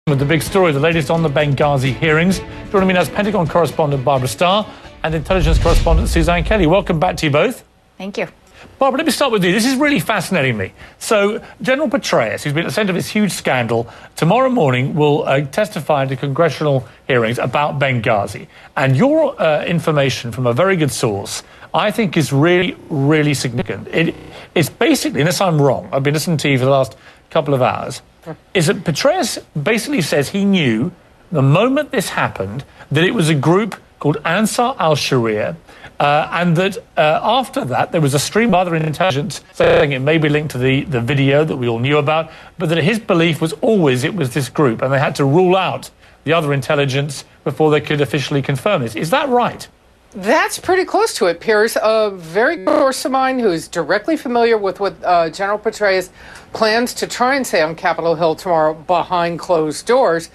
With the big story, the latest on the Benghazi hearings. Joining me now is Pentagon correspondent Barbara Starr and intelligence correspondent Suzanne Kelly. Welcome back to you both. Thank you. Barbara, let me start with you. This is really fascinating me. So, General Petraeus, who's been at the centre of this huge scandal, tomorrow morning will testify to congressional hearings about Benghazi. And your information from a very good source, I think, is really, really significant. It's basically, unless I'm wrong, I've been listening to you for the last couple of hours, is that Petraeus basically says he knew the moment this happened that it was a group called Ansar al-Sharia, and that after that there was a stream of other intelligence saying it may be linked to the video that we all knew about, but that his belief was always it was this group, and they had to rule out the other intelligence before they could officially confirm this. Is that right? That's pretty close to it, Piers. A very good source of mine who's directly familiar with what General Petraeus plans to try and say on Capitol Hill tomorrow behind closed doors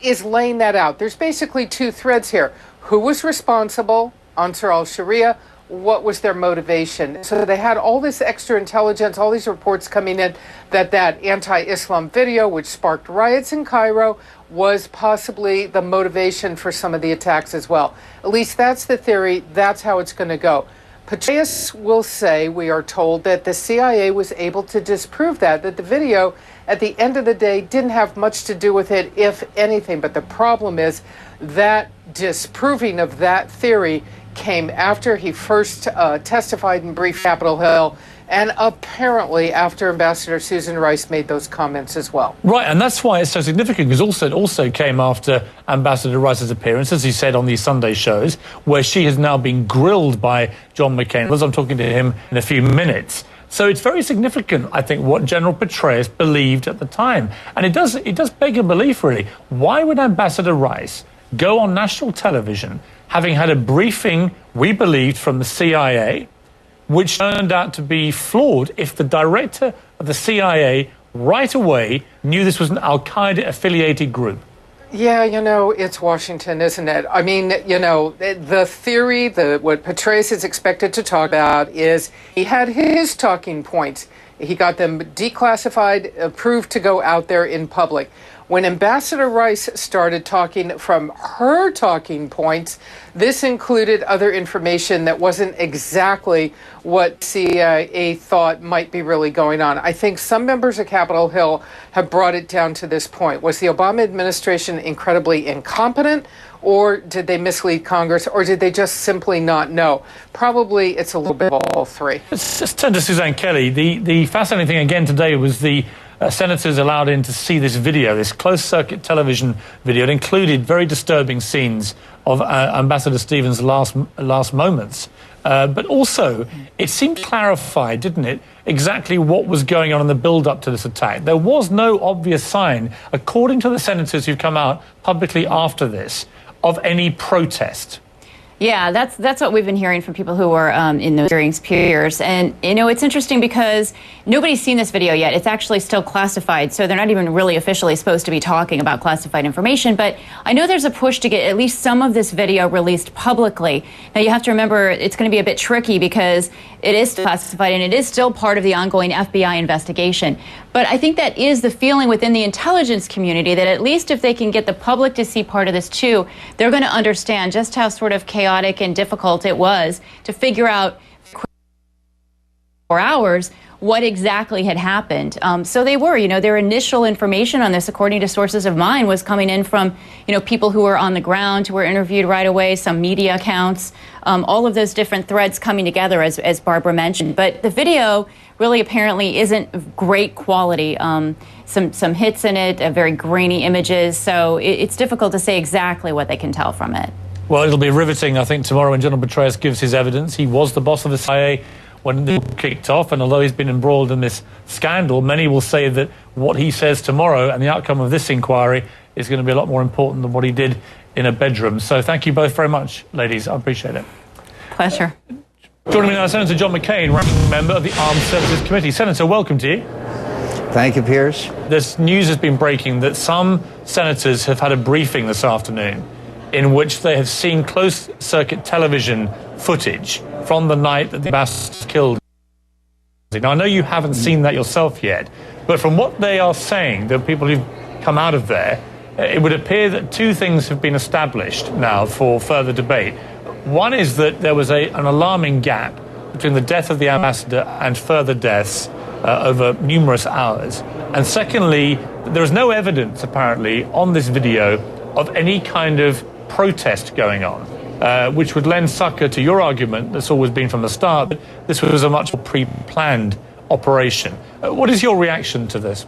is laying that out. There's basically two threads here. Who was responsible? Ansar al-Sharia. What was their motivation? So they had all this extra intelligence, all these reports coming in that anti-Islam video, which sparked riots in Cairo, was possibly the motivation for some of the attacks as well. At least that's the theory. That's how it's going to go. Petraeus will say, we are told, that the CIA was able to disprove that the video, at the end of the day, didn't have much to do with it, if anything. But the problem is that disproving of that theory came after he first testified and briefed Capitol Hill, and apparently after Ambassador Susan Rice made those comments as well. Right, and that's why it's so significant, because it also came after Ambassador Rice's appearance, as he said on these Sunday shows, where she has now been grilled by John McCain, as I'm talking to him in a few minutes. So it's very significant, I think, what General Petraeus believed at the time. And it does beg a belief, really. Why would Ambassador Rice go on national television, having had a briefing, we believed, from the CIA, which turned out to be flawed, if the director of the CIA right away knew this was an al-Qaeda-affiliated group? Yeah, it's Washington, isn't it? I mean, the theory, what Petraeus is expected to talk about is he had his talking points. He got them declassified, approved to go out there in public. When Ambassador Rice started talking from her talking points, this included other information that wasn't exactly what CIA thought might be really going on. I think some members of Capitol Hill have brought it down to this point. Was the Obama administration incredibly incompetent, or did they mislead Congress, or did they just simply not know? Probably it's a little bit of all three. Let's just turn to Suzanne Kelly. The fascinating thing again today was the senators allowed in to see this video, this closed-circuit television video. It included very disturbing scenes of Ambassador Stevens' last moments. But also, it seemed clarified, didn't it, exactly what was going on in the build-up to this attack. There was no obvious sign, according to the senators who've come out publicly after this, of any protest. Yeah, that's what we've been hearing from people who were in those hearings, Piers. And, it's interesting because nobody's seen this video yet. It's actually still classified, so they're not even really officially supposed to be talking about classified information. But I know there's a push to get at least some of this video released publicly. Now, you have to remember it's going to be a bit tricky because it is classified and it is still part of the ongoing FBI investigation. But I think that is the feeling within the intelligence community, that at least if they can get the public to see part of this too, they're going to understand just how sort of chaotic and difficult it was to figure out 4 hours what exactly had happened. So they were, their initial information on this, according to sources of mine, was coming in from, people who were on the ground, who were interviewed right away, some media accounts, all of those different threads coming together, as Barbara mentioned. But the video really apparently isn't great quality. Some hits in it, very grainy images. So it's difficult to say exactly what they can tell from it. Well, it'll be riveting, I think, tomorrow when General Petraeus gives his evidence. He was the boss of the CIA when it kicked off, and although he's been embroiled in this scandal, many will say that what he says tomorrow and the outcome of this inquiry is going to be a lot more important than what he did in a bedroom. So thank you both very much, ladies. I appreciate it. Pleasure. Joining me now, Senator John McCain, ranking member of the Armed Services Committee. Senator, welcome to you. Thank you, Piers. This news has been breaking that some senators have had a briefing this afternoon in which they have seen closed-circuit television footage from the night that the ambassador was killed. Now, I know you haven't seen that yourself yet, but from what they are saying, the people who've come out of there, it would appear that two things have been established now for further debate. One is that there was an alarming gap between the death of the ambassador and further deaths over numerous hours. And secondly, there is no evidence, apparently, on this video of any kind of protest going on, which would lend succor to your argument that's always been from the start that this was a much more pre-planned operation. What is your reaction to this?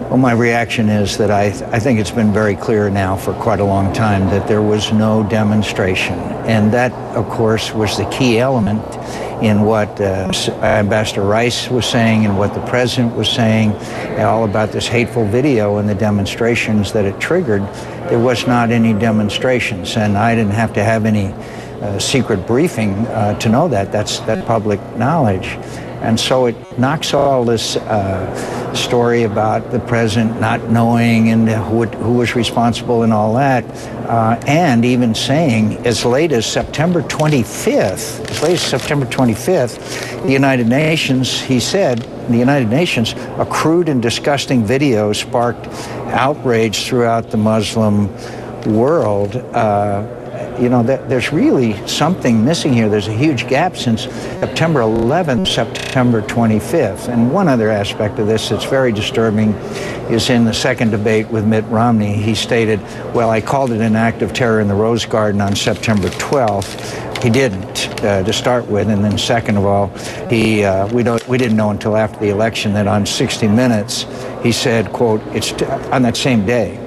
Well, my reaction is that I think it's been very clear now for quite a long time that there was no demonstration. And that, of course, was the key element in what Ambassador Rice was saying and what the president was saying, all about this hateful video and the demonstrations that it triggered. There was not any demonstrations, and I didn't have to have any secret briefing to know that. That's public knowledge. And so it knocks all this story about the president not knowing and who was responsible and all that, and even saying as late as September 25th, the United Nations, he said, the United Nations, a crude and disgusting video sparked outrage throughout the Muslim world. There's really something missing here. There's a huge gap since September 11th, September 25th. And one other aspect of this that's very disturbing is in the second debate with Mitt Romney. He stated, well, I called it an act of terror in the Rose Garden on September 12th. He didn't, to start with. And then second of all, we didn't know until after the election that on 60 Minutes, he said, quote, on that same day,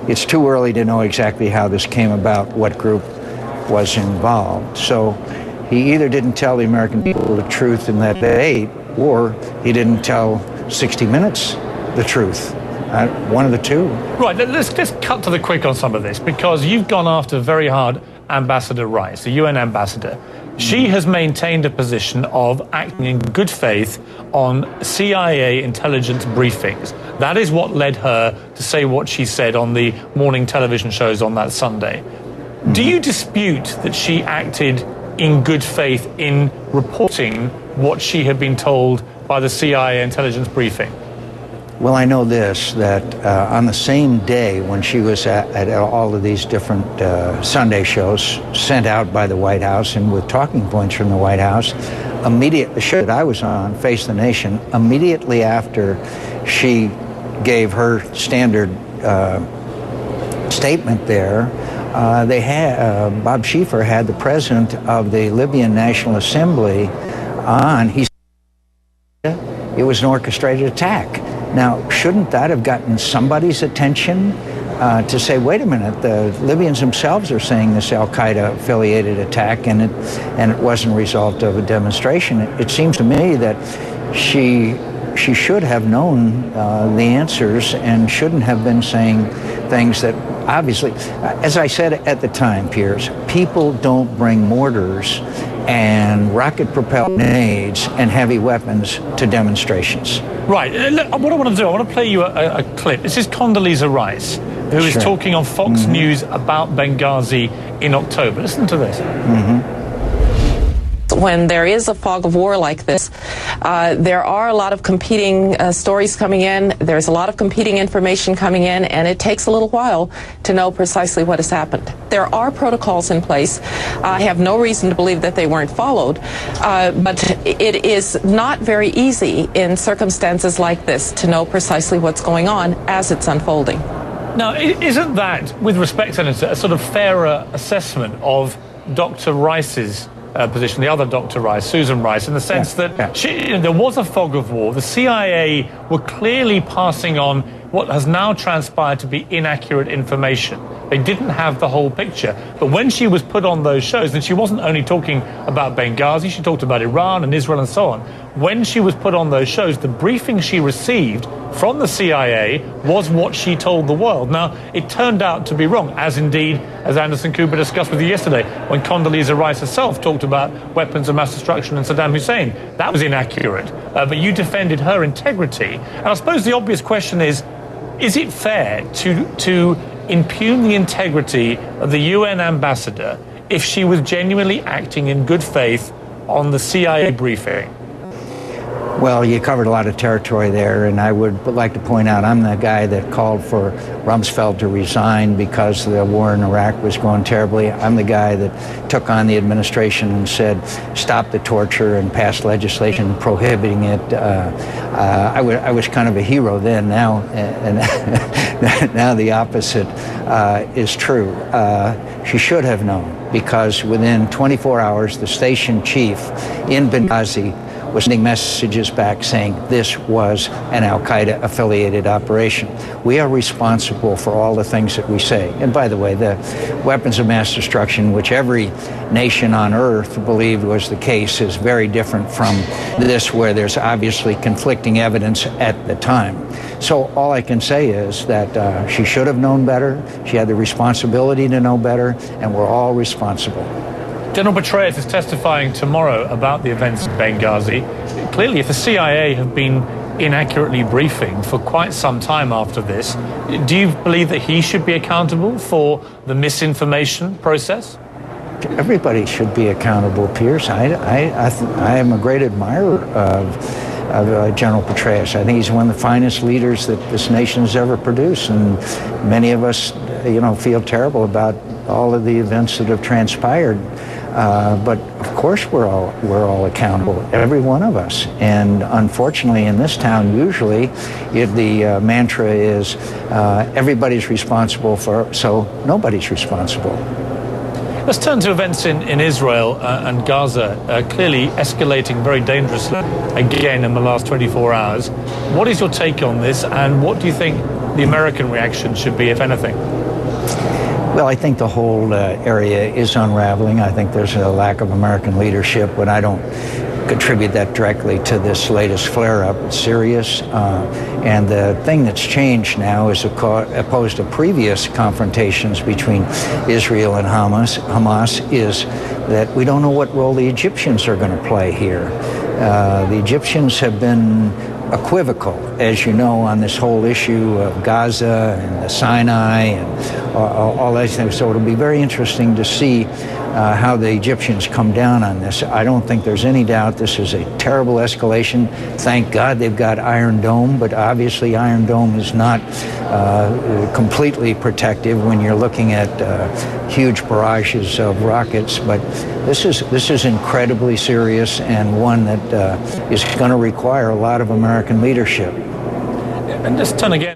it's too early to know exactly how this came about, what group was involved. So he either didn't tell the American people the truth in that debate, or he didn't tell 60 Minutes the truth. One of the two. Right, let's just cut to the quick on some of this, because you've gone after very hard Ambassador Rice, the UN ambassador. She has maintained a position of acting in good faith on CIA intelligence briefings. That is what led her to say what she said on the morning television shows on that Sunday. Do you dispute that she acted in good faith in reporting what she had been told by the CIA intelligence briefing? Well, I know this, that on the same day when she was at all of these different Sunday shows sent out by the White House and with talking points from the White House, the show that I was on, Face the Nation, immediately after she gave her standard statement there, Bob Schieffer had the president of the Libyan National Assembly on. He said it was an orchestrated attack. Now, shouldn't that have gotten somebody's attention to say, wait a minute, the Libyans themselves are saying this Al-Qaeda affiliated attack and it wasn't a result of a demonstration. It seems to me that she should have known the answers and shouldn't have been saying things that obviously, as I said at the time, Piers, people don't bring mortars and rocket-propelled grenades and heavy weapons to demonstrations. Right. What I want to do, I want to play you a clip. This is Condoleezza Rice, who is talking on Fox News about Benghazi in October. Listen to this. When there is a fog of war like this, there are a lot of competing stories coming in. There's a lot of competing information coming in, and it takes a little while to know precisely what has happened. There are protocols in place. I have no reason to believe that they weren't followed, but it is not very easy in circumstances like this to know precisely what's going on as it's unfolding. Now, isn't that, with respect, Senator, a sort of fairer assessment of Dr. Rice's position, the other Dr. Rice, Susan Rice, in the sense that there was a fog of war. The CIA were clearly passing on what has now transpired to be inaccurate information. They didn't have the whole picture. But when she was put on those shows, and she wasn't only talking about Benghazi, she talked about Iran and Israel and so on. When she was put on those shows, the briefing she received from the CIA was what she told the world. Now, it turned out to be wrong, as indeed, as Anderson Cooper discussed with you yesterday, when Condoleezza Rice herself talked about weapons of mass destruction and Saddam Hussein. That was inaccurate, but you defended her integrity. And I suppose the obvious question is it fair to impugn the integrity of the UN ambassador if she was genuinely acting in good faith on the CIA briefing? Well, you covered a lot of territory there, and I would like to point out I'm the guy that called for Rumsfeld to resign because the war in Iraq was going terribly. I'm the guy that took on the administration and said, stop the torture, and passed legislation prohibiting it. I was kind of a hero then. Now, and now the opposite is true. She should have known, because within 24 hours, the station chief in Benghazi was sending messages back saying this was an al-Qaeda affiliated operation. We are responsible for all the things that we say. And by the way, the weapons of mass destruction, which every nation on earth believed was the case, is very different from this, where there's obviously conflicting evidence at the time. So all I can say is that she should have known better. She had the responsibility to know better, and we're all responsible. General Petraeus is testifying tomorrow about the events in Benghazi. Clearly, if the CIA have been inaccurately briefing for quite some time after this, do you believe that he should be accountable for the misinformation process? Everybody should be accountable, Pierce. I am a great admirer of General Petraeus. I think he's one of the finest leaders that this nation has ever produced, and many of us, feel terrible about all of the events that have transpired. But of course we're all accountable, every one of us. And unfortunately in this town, usually the mantra is everybody's responsible so nobody's responsible. Let's turn to events in Israel and Gaza, clearly escalating very dangerously again in the last 24 hours. What is your take on this, and what do you think the American reaction should be, if anything? Well, I think the whole area is unraveling. I think there's a lack of American leadership, but I don't contribute that directly to this latest flare-up. It's serious. And the thing that's changed now, is opposed to previous confrontations between Israel and Hamas, is that we don't know what role the Egyptians are going to play here. The Egyptians have been equivocal, as you know, on this whole issue of Gaza and the Sinai and all those things. So it'll be very interesting to see how the Egyptians come down on this. I don't think there's any doubt this is a terrible escalation. Thank God they've got Iron Dome, but obviously Iron Dome is not completely protective when you're looking at huge barrages of rockets. But this is incredibly serious, and one that is going to require a lot of American leadership. And just turn again.